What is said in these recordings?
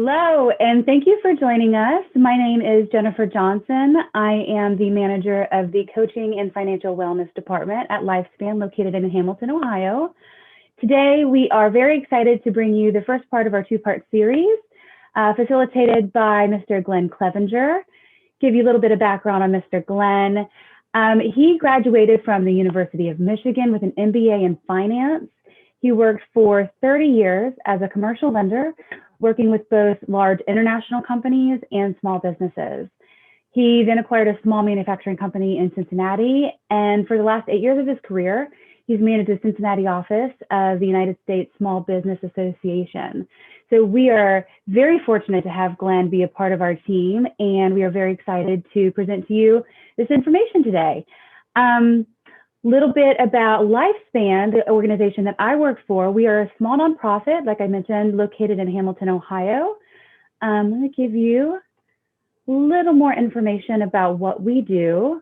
Hello, and thank you for joining us. My name is Jennifer Johnson. I am the manager of the Coaching and Financial Wellness Department at Lifespan, located in Hamilton, Ohio. Today, we are very excited to bring you the first part of our two-part series, facilitated by Mr. Glenn Clevenger. Give you a little bit of background on Mr. Glenn. He graduated from the University of Michigan with an MBA in finance. He worked for 30 years as a commercial lender, working with both large international companies and small businesses. He then acquired a small manufacturing company in Cincinnati, and for the last 8 years of his career, he's managed the Cincinnati office of the United States Small Business Association. So we are very fortunate to have Glenn be a part of our team, and we are very excited to present to you this information today. Little bit about Lifespan, the organization that I work for. We are a small nonprofit, like I mentioned, located in Hamilton, Ohio. I'm going to give you a little more information about what we do.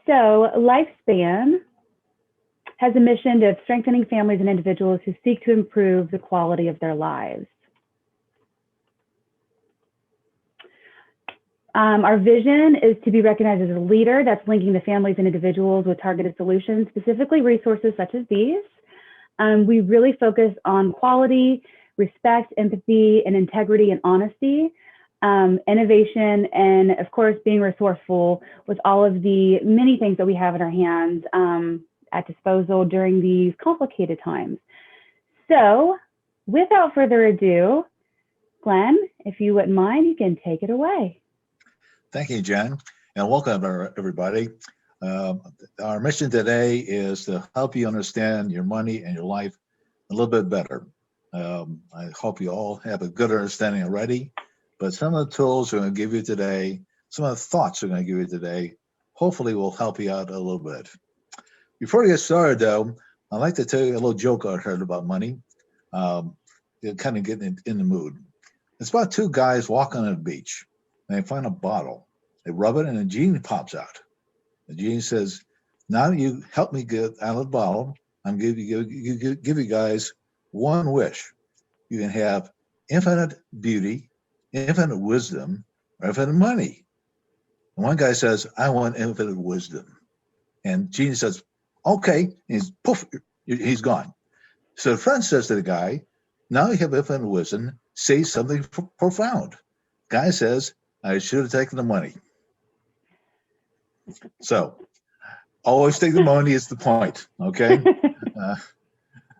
So Lifespan has a mission of strengthening families and individuals who seek to improve the quality of their lives. Our vision is to be recognized as a leader that's linking the families and individuals with targeted solutions, specifically resources such as these. We really focus on quality, respect, empathy, and integrity and honesty, innovation, and of course, being resourceful with all of the many things that we have in our hands at disposal during these complicated times. So without further ado, Glenn, if you wouldn't mind, you can take it away. Thank you, Jen, and welcome everybody. Our mission today is to help you understand your money and your life a little bit better. I hope you all have a good understanding already, but some of the tools we're going to give you today, some of the thoughts we're going to give you today, hopefully will help you out a little bit. Before we get started, though, I'd like to tell you a little joke I heard about money. Kind of getting in the mood. It's about two guys walking on the beach. And they find a bottle. They rub it, and a genie pops out. The genie says, "Now you help me get out of the bottle. I'm give you guys one wish. You can have infinite beauty, infinite wisdom, or infinite money." And one guy says, "I want infinite wisdom." And genie says, "Okay." And he's poof, he's gone. So the friend says to the guy, "Now you have infinite wisdom. Say something profound." Guy says, "I should have taken the money." So always take the money is the point, okay?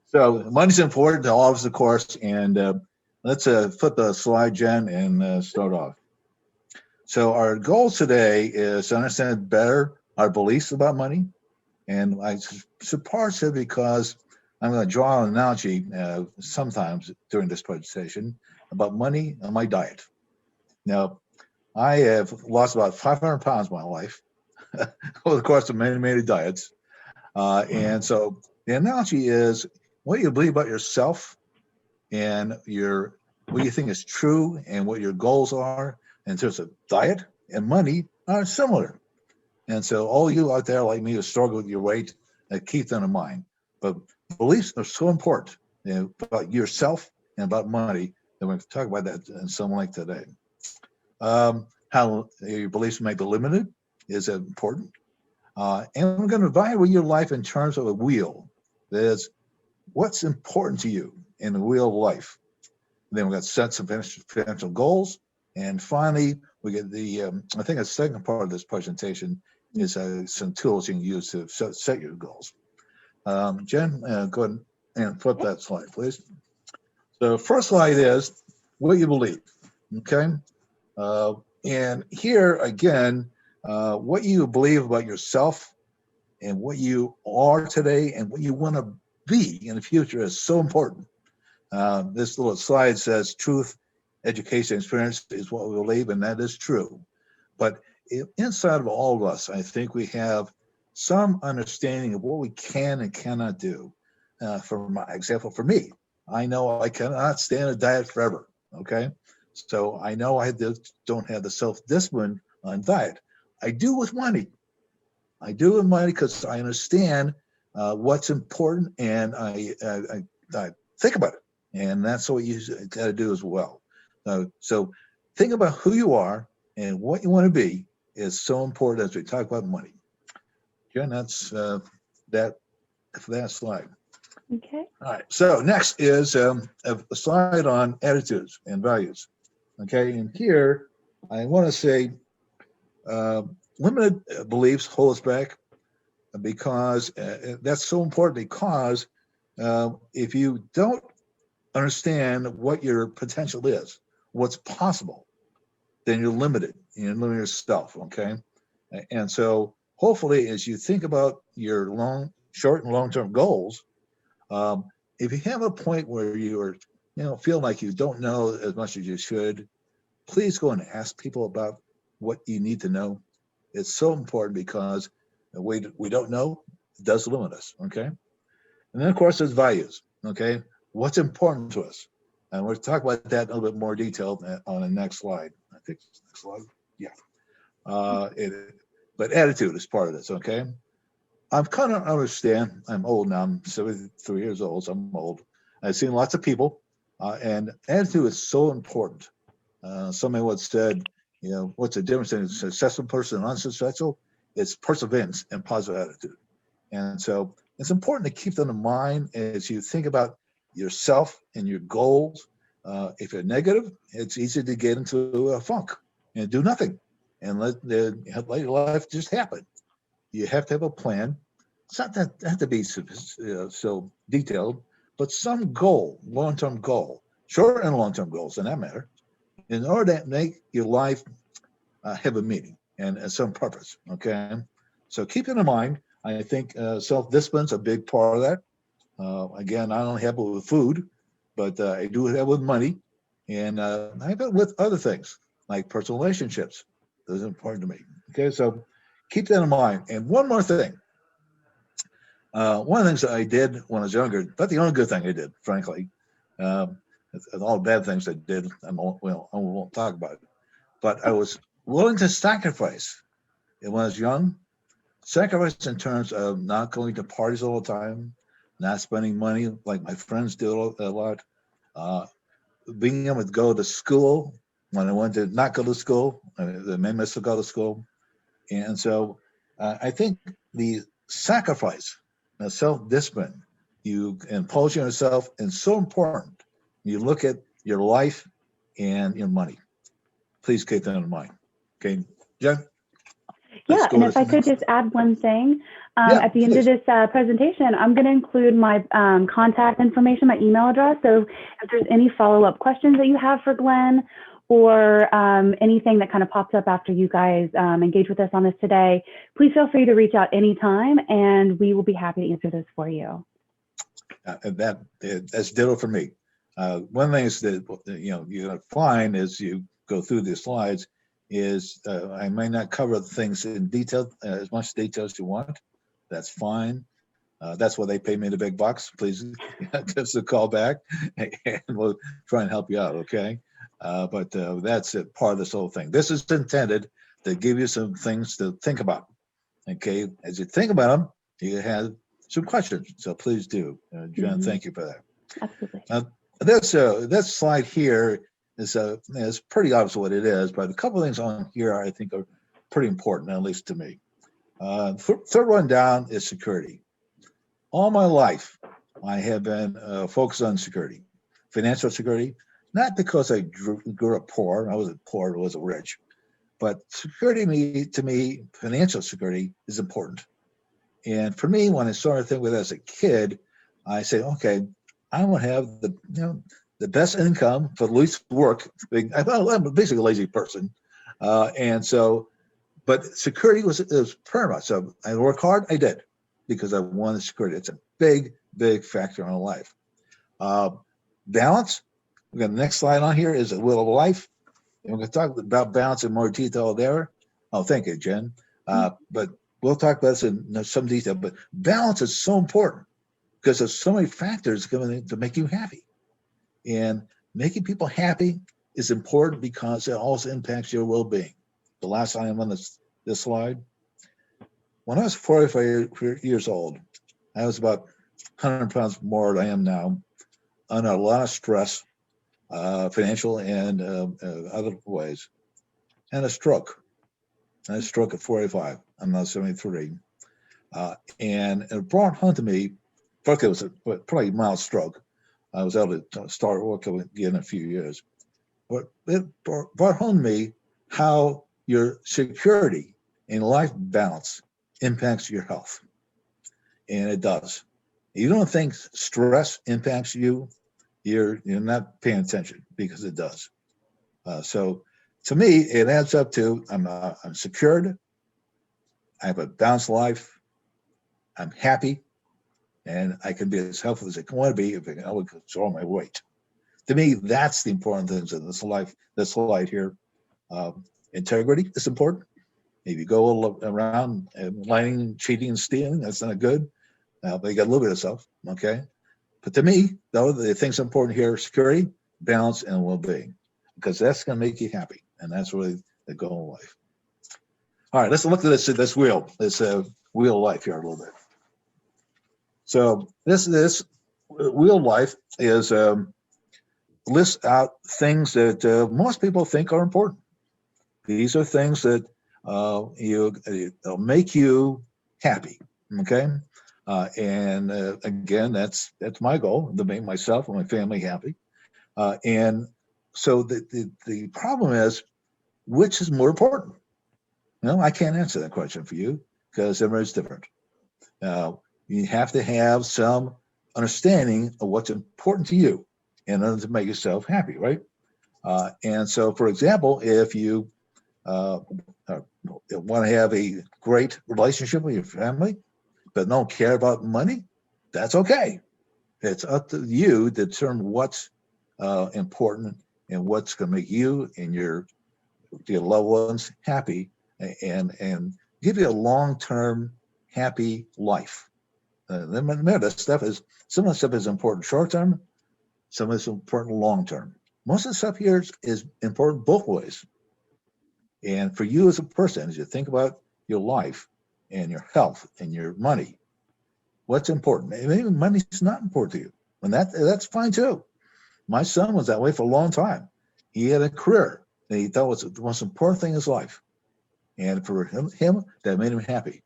So money's important to all of us, of course, and let's flip the slide, Jen, and start off. So our goal today is to understand better our beliefs about money, and I support it because I'm going to draw an analogy sometimes during this presentation about money and my diet. Now, I have lost about 500 pounds in my life over the course of many, many diets. And so the analogy is what you believe about yourself and what you think is true and what your goals are in terms of diet and money are similar. And so all you out there like me who struggle with your weight, keep that in mind. But beliefs are so important about yourself and about money that we're going to talk about that in some length today. How your beliefs may be limited is important. And we're going to evaluate your life in terms of a wheel. That is, what's important to you in the wheel of life. And then we've got sets of financial goals. And finally, we get I think the second part of this presentation is some tools you can use to set your goals. Jen, go ahead and flip that slide, please. So the first slide is what you believe, okay? And here, again, what you believe about yourself and what you are today and what you want to be in the future is so important. This little slide says truth, education, experience is what we believe, and that is true. But inside of all of us, I think we have some understanding of what we can and cannot do. For my example, for me, I know I cannot stand a diet forever, okay? So I know I don't have the self-discipline on diet. I do with money. I do with money because I understand what's important, and I think about it. And that's what you got to do as well. So think about who you are and what you want to be is so important as we talk about money. Jen, that's that for that slide. Okay. All right. So next is a slide on attitudes and values. Okay. And here I want to say uh, limited beliefs hold us back because that's so important because if you don't understand what your potential is, what's possible, then you're limited. You're limiting yourself. Okay. And so hopefully as you think about your short and long-term goals, um, if you have a point where you are, feel like you don't know as much as you should, please go and ask people about what you need to know. It's so important because we don't know, it does limit us. Okay. And then of course there's values. Okay. What's important to us? And we'll talk about that in a little bit more detail on the next slide. I think next slide. Yeah. But attitude is part of this. Okay. I'm kind of understand. I'm old now. I'm 73 years old, so I'm old. I've seen lots of people, and attitude is so important. Somebody once said, what's the difference in a successful person and unsuccessful? It's perseverance and positive attitude. And so it's important to keep them in mind as you think about yourself and your goals. If you're negative, it's easy to get into a funk and do nothing and let your life just happen. You have to have a plan. It's not that have to be so detailed, but some goal, long-term goal, short and long-term goals, in that matter, in order to make your life have a meaning and some purpose. Okay, so keep it in mind. I think self-discipline's a big part of that. Again, I don't have it with food, but I do have it with money, and I have it with other things like personal relationships. Those are important to me. Okay, so keep that in mind. And one more thing. One of the things that I did when I was younger, but the only good thing I did, frankly, um, all the bad things I did, I won't talk about it. But I was willing to sacrifice when I was young, sacrifice in terms of not going to parties all the time, not spending money like my friends did a lot, uh, being able to go to school when I wanted to not go to school, they made me still go to school. And so I think the sacrifice, self-discipline, you impose on yourself, is so important. You look at your life and your money. Please keep that in mind. Okay, Jen, let's Yeah, go and to if I the could next. just add one thing, Yeah, at the end of please. this presentation, I'm going to include my contact information, my email address. So if there's any follow-up questions that you have for Glenn or anything that kind of pops up after you guys engage with us on this today, please feel free to reach out anytime and we will be happy to answer those for you. That's ditto for me. One of the things that you're going to find as you go through the slides is I may not cover things in detail, as much detail as you want. That's fine. That's why they pay me the big bucks. Please give us a call back, and we'll try and help you out. Okay, but that's part of this whole thing. This is intended to give you some things to think about. Okay, as you think about them, you have some questions. So please do, Jen. Thank you for that. Absolutely. This slide here is pretty obvious what it is, but a couple of things on here I think are pretty important, at least to me. Third one down is security. All my life, I have been focused on security, financial security, not because I grew up poor. I wasn't poor, I wasn't rich. But security to me, financial security is important. And for me, when I started thinking with it as a kid, I say, okay, I want to have the best income for the least work. I'm basically a lazy person. And so, but security was paramount. So I worked hard, I did, because I wanted security. It's a big, big factor in our life. Balance. We got the next slide on here is the wheel of life. And we're going to talk about balance in more detail there. Oh, thank you, Jen. But we'll talk about this in some detail. But balance is so important because there's so many factors coming to make you happy. And making people happy is important because it also impacts your well-being. The last time on this slide, when I was 45 years old, I was about 100 pounds more than I am now. under a lot of stress, financial and other ways, and a stroke. I stroke at 45. I'm now 73. And it brought home to me, first it was probably a mild stroke. I was able to start working again in a few years. But it brought home to me how your security and life balance impacts your health. And it does. You don't think stress impacts you, you're not paying attention, because it does. So to me, it adds up to I'm secured, I have a balanced life, I'm happy, and I can be as healthy as I want to be if I can control my weight. To me, that's the important things in this life. This slide here, integrity is important. If you go all around lying, cheating, and stealing, that's not good. But you got a little bit of self, okay? But to me, though, the things important here are security, balance, and well-being, because that's going to make you happy, and that's really the goal in life. All right, let's look at this wheel, this wheel of life here a little bit. So this wheel of life is lists out things that most people think are important. These are things that it'll make you happy, okay? And again, that's my goal, to make myself and my family happy. And so the problem is, which is more important? I can't answer that question for you, because everybody's different. You have to have some understanding of what's important to you in order to make yourself happy, right? And so, for example, if you want to have a great relationship with your family, but don't care about money, that's okay. It's up to you to determine what's important and what's going to make you and your loved ones happy, and give you a long-term happy life. Remember, some of the stuff is important short-term, some of it's important long-term. Most of the stuff here is important both ways. And for you as a person, as you think about your life and your health and your money, what's important? Maybe money's not important to you, and that's fine too. My son was that way for a long time. He had a career that he thought was the most important thing in his life, and for him that made him happy.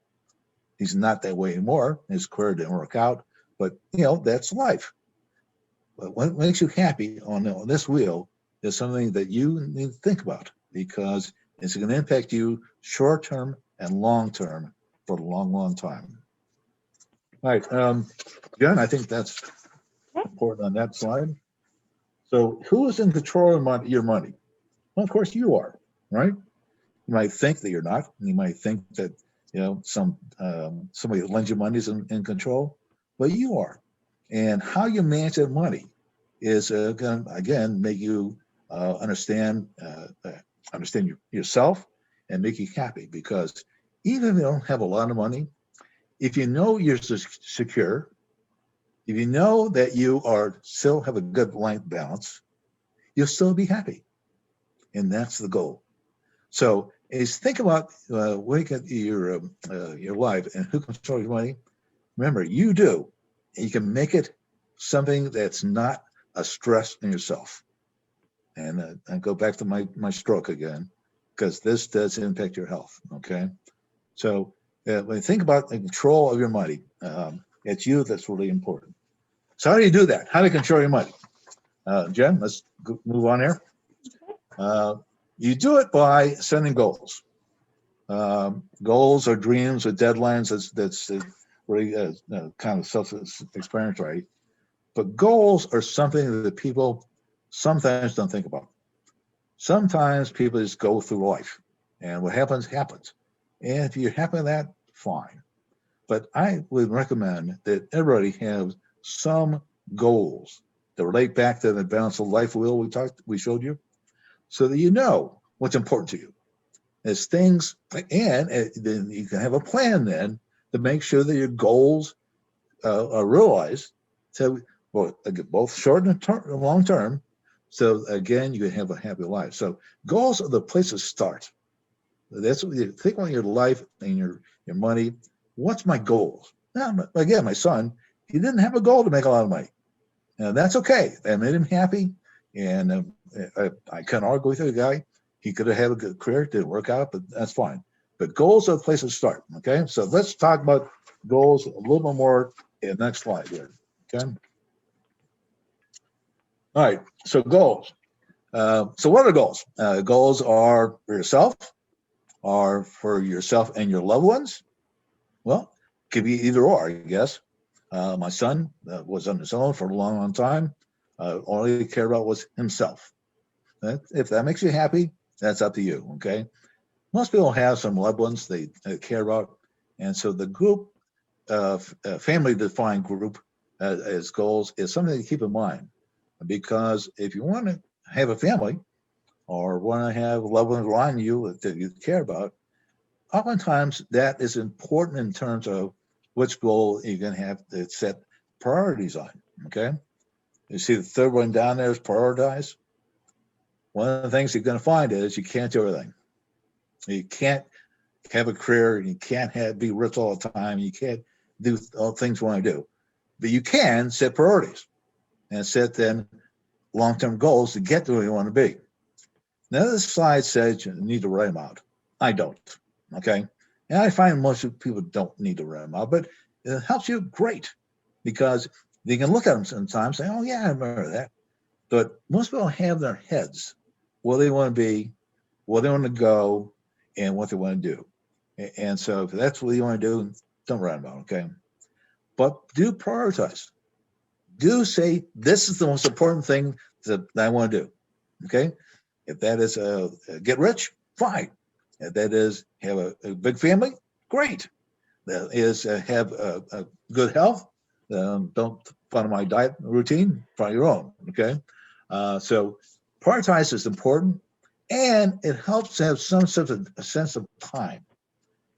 He's not that way anymore. His career didn't work out, but that's life. But what makes you happy on this wheel is something that you need to think about, because it's going to impact you short term and long term for a long, long time. All right, Jen, I think that's important on that slide. So, who is in control of your money? Well, of course, you are, right? You might think that you're not. You might think that somebody that lends you money is in control, but you are. And how you manage that money is going to again make you understand yourself and make you happy. Because even if you don't have a lot of money, if you know you're secure, if you know that you still have a good life balance, you'll still be happy, and that's the goal. So, is think about when you get your life and who controls your money. Remember, you do, and you can make it something that's not a stress on yourself. And I go back to my stroke again, because this does impact your health. Okay, so when you think about the control of your money, it's you that's really important. So how do you do that? How do you control your money? Jen, let's move on here. You do it by setting goals. Goals or dreams or deadlines. That's really kind of self-explanatory. But goals are something that people sometimes don't think about. Sometimes people just go through life, and what happens, happens. And if you're happy with that, fine. But I would recommend that everybody have some goals that relate back to the balance of life wheel we showed you, so that you know what's important to you. As things, and then you can have a plan then to make sure that your goals are realized. So, both short and long term. So again, you can have a happy life. So goals are the place to start. That's what you think about your life and your money. What's my goals? Now, again, my son, he didn't have a goal to make a lot of money. That's okay. That made him happy. And I can't argue with the guy. He could have had a good career, didn't work out, but that's fine. But goals are the place to start. Okay. So let's talk about goals a little bit more in the next slide here. Okay. All right. So goals. So what are goals? Goals are for yourself, are for yourself and your loved ones. Well, it could be either or, I guess. My son was on his own for a long, long time. All he cared about was himself. If that makes you happy, that's up to you. Okay. Most people have some loved ones they care about, and so the group, family-defined group as goals is something to keep in mind, because if you want to have a family or want to have loved ones around you that you care about, oftentimes that is important in terms of which goal you're going to have to set priorities on. Okay. You see the third one down there is prioritize. One of the things you're going to find is you can't do everything. You can't have a career. You can't be rich all the time. You can't do all the things you want to do. But you can set priorities and set then long-term goals to get to where you want to be. Now, this slide says you need to write them out. I don't. Okay. And I find most people don't need to write them out, but it helps you great, because you can look at them sometimes and say, oh, yeah, I remember that. But most people have in their heads where they want to be, where they want to go, and what they want to do. And so if that's what you want to do, don't write them out, okay? But do prioritize. Do say, this is the most important thing that I want to do, okay? If that is get rich, fine. If that is have a big family, great. That is have a good health. Don't follow my diet routine, follow your own, okay? So prioritize is important, and it helps to have some sort of a sense of time.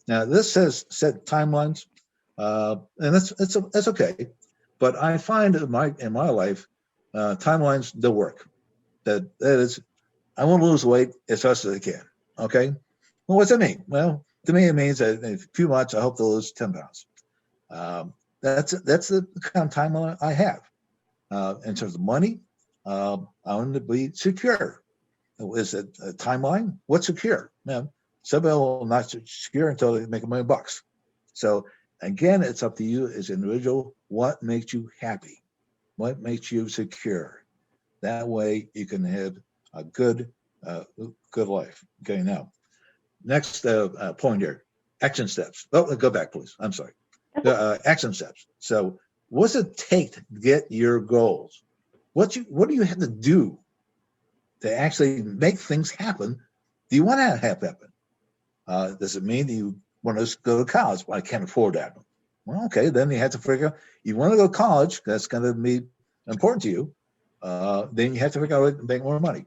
Now, this says set timelines, and that's okay. But I find in my life, timelines don't work. That is, I want to lose weight as fast as I can. Okay. Well, what's that mean? Well, to me, it means that in a few months, I hope to lose 10 pounds. That's the kind of timeline I have. In terms of money, I want to be secure. Is it a timeline? What's secure? Now, some people will not secure until they make $1 million. So again, it's up to you as an individual. What makes you happy? What makes you secure? That way you can have a good life. Okay, now, next point here, action steps. Oh, go back, please. I'm sorry. Action steps. So what's it take to get your goals? What do you have to do to actually make things happen? Do you want to have happen? Does it mean that you want to go to college? Well, I can't afford that. Well, okay, then you have to figure out, you want to go to college, that's going to be important to you. Then you have to figure out a way to make more money.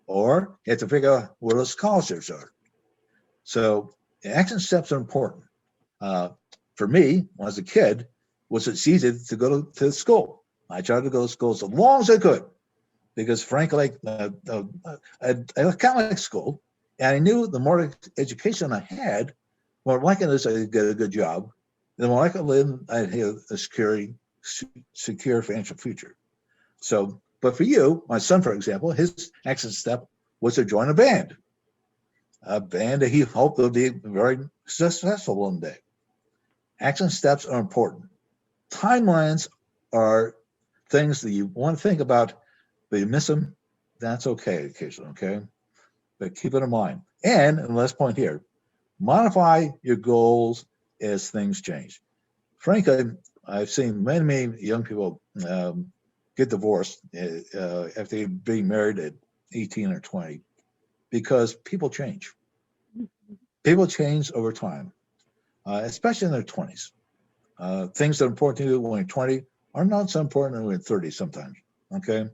Or you have to figure out where those scholarships are. So action steps are important. For me, when I was a kid, was it's easy to go to school. I tried to go to school as long as I could, because frankly, I kind of like school, and I knew the more education I had, more likely it is I'd get a good job, the more likely I'd have a secure financial future. So, but for you, my son, for example, his action step was to join a band that he hoped would be very successful one day. Action steps are important. Timelines are things that you want to think about, but you miss them, that's okay occasionally, okay? But keep it in mind. And the last point here, modify your goals as things change. Frankly, I've seen many young people get divorced after being married at 18 or 20, because people change. People change over time, especially in their 20s. Things that are important to you when you're 20 are not so important when you're 30 sometimes, okay?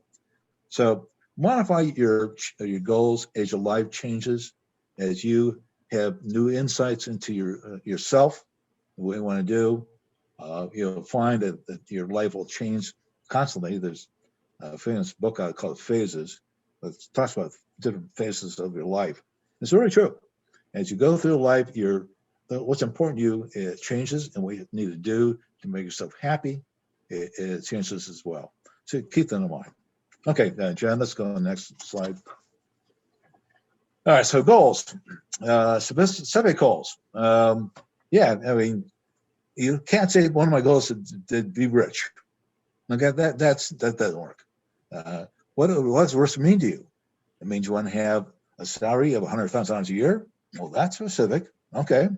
So modify your goals as your life changes, as you have new insights into yourself, what you want to do. You'll find that your life will change constantly. There's a famous book I call Phases that talks about different phases of your life. It's very true. As you go through life, what's important to you, it changes, and what you need to do to make yourself happy it changes as well. So keep that in mind. Okay, Jen, let's go on the next slide. All right, so goals, specific goals. Yeah, I mean, you can't say one of my goals is to be rich. Okay, that doesn't work. What does rich mean to you? It means you want to have a salary of $100,000 a year. Well, that's specific. Okay,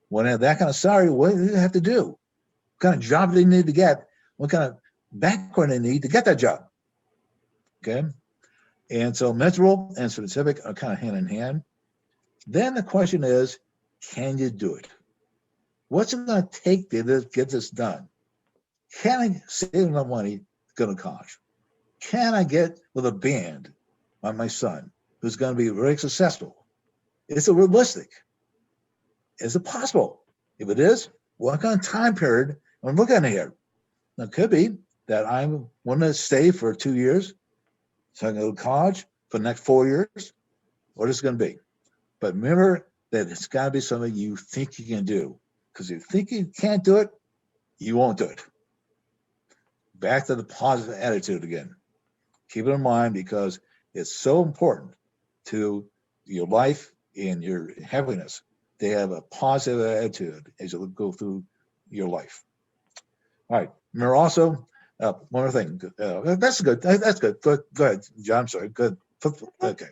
when you have that kind of salary, what do you have to do? What kind of job do you need to get? What kind of background do you need to get that job? Okay, and so measurable and specific are kind of hand in hand. Then the question is, can you do it? What's it going to take to get this done? Can I save enough money to go to college? Can I get with a band by my son who's going to be very successful? Is it realistic? Is it possible? If it is, what kind of time period I'm looking at here? Now, it could be that I'm want to stay for 2 years, so I can go to college for the next 4 years. What is it going to be? But remember that it's got to be something you think you can do. Because if you think you can't do it, you won't do it. Back to the positive attitude again. Keep it in mind because it's so important to your life and your happiness to have a positive attitude as you go through your life. All right. Remember also, one more thing. That's good. That's good. Go ahead, John. I'm sorry. Good. Okay.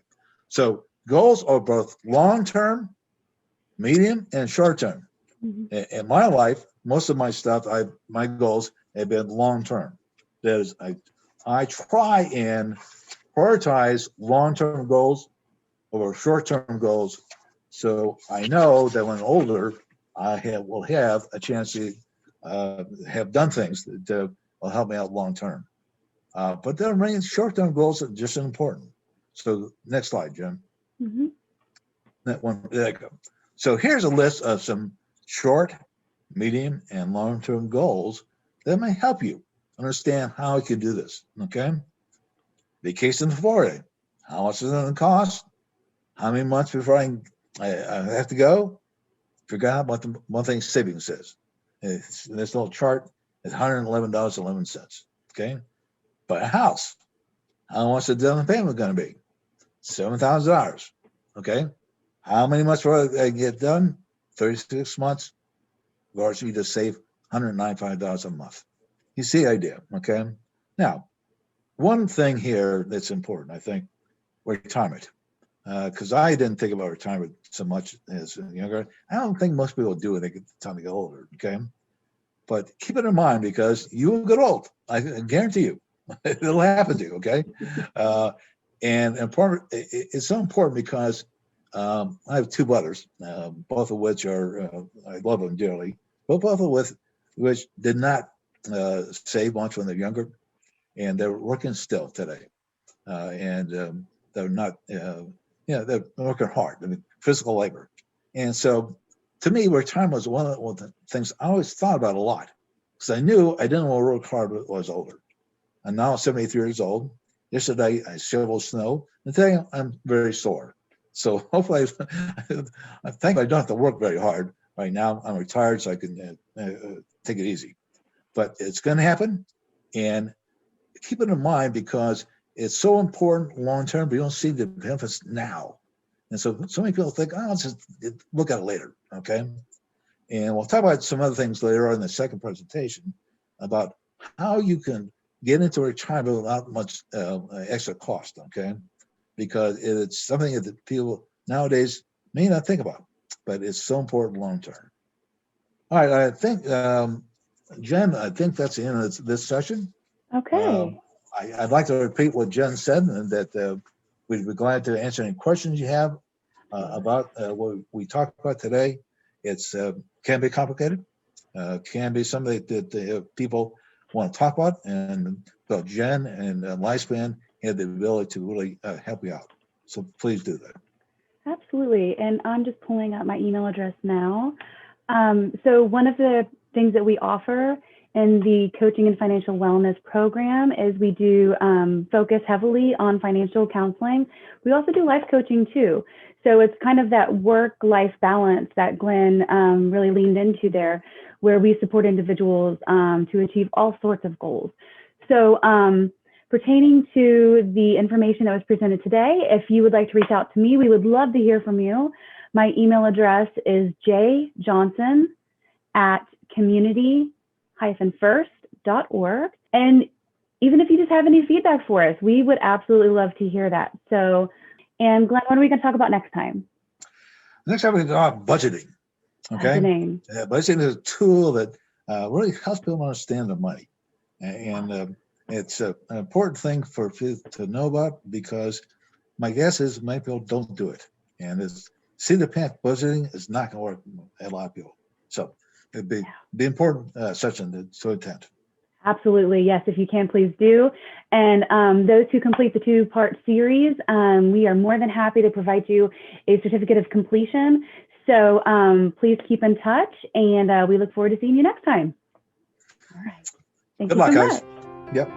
So goals are both long-term, medium, and short-term. In my life, most of my stuff, my goals have been long-term. That is, I try and prioritize long-term goals over short-term goals, so I know that when I'm older, will have a chance to have done things that will help me out long-term. But there are short-term goals that are just as important. So next slide, Jim. That one, there you go. So here's a list of some short, medium, and long-term goals that may help you understand how you can do this, okay? Vacation to Florida. How much is it going to cost? How many months before I have to go? Figure out what the monthly savings is. This little chart is $111.11, okay? Buy a house. How much the down payment going to be? $7,000, okay? How many months before I get done? 36 months. Or you just save $195 a month. You see the idea, okay? Now, one thing here that's important, I think, retirement. Because I didn't think about retirement so much as younger. I don't think most people do when they get time to get older, okay? But keep it in mind because you will get old. I guarantee you. It'll happen to you, okay? And it's so important because I have two brothers, both of which are, I love them dearly, but both of which did not save much when they're younger, and they're working still today. And they're not, they're working hard, I mean, physical labor. And so to me, retirement was one of the things I always thought about a lot because I knew I didn't want to work hard when I was older. And now I'm 73 years old. Yesterday, I shoveled snow, and today I'm very sore. So hopefully, I think I don't have to work very hard right now. I'm retired, so I can take it easy. But it's going to happen, and keep it in mind because it's so important long term, but you don't see the benefits now. And so many people think, oh, let's just look at it later, okay? And we'll talk about some other things later on in the second presentation about how you can get into retirement without much extra cost, okay? Because it's something that people nowadays may not think about, but it's so important long term. All right, I think, Jen, I think that's the end of this session. Okay. I'd like to repeat what Jen said, and that we'd be glad to answer any questions you have about what we talked about today. It's can be complicated, can be something that people want to talk about, and so Jen and Lifespan have the ability to really help you out. So please do that. Absolutely. And I'm just pulling up my email address now. So one of the things that we offer in the coaching and financial wellness program is we do focus heavily on financial counseling. We also do life coaching too. So it's kind of that work-life balance that Glenn really leaned into there, where we support individuals to achieve all sorts of goals. So pertaining to the information that was presented today, if you would like to reach out to me, we would love to hear from you. My email address is jjohnson@community-first.org. And even if you just have any feedback for us, we would absolutely love to hear that. So, and Glenn, what are we going to talk about next time? Next time we're going to talk about budgeting. Okay. Budgeting. Budgeting is a tool that really helps people understand their money. And it's an important thing for people to know about, because my guess is many people don't do it. And it's seat of the pants budgeting is not going to work at a lot of people. So it'd be important session to attend. Absolutely. Yes, if you can, please do. And those who complete the 2-part series, we are more than happy to provide you a certificate of completion. So please keep in touch, and we look forward to seeing you next time. All right. Thank you so much. Good luck, guys. Yep.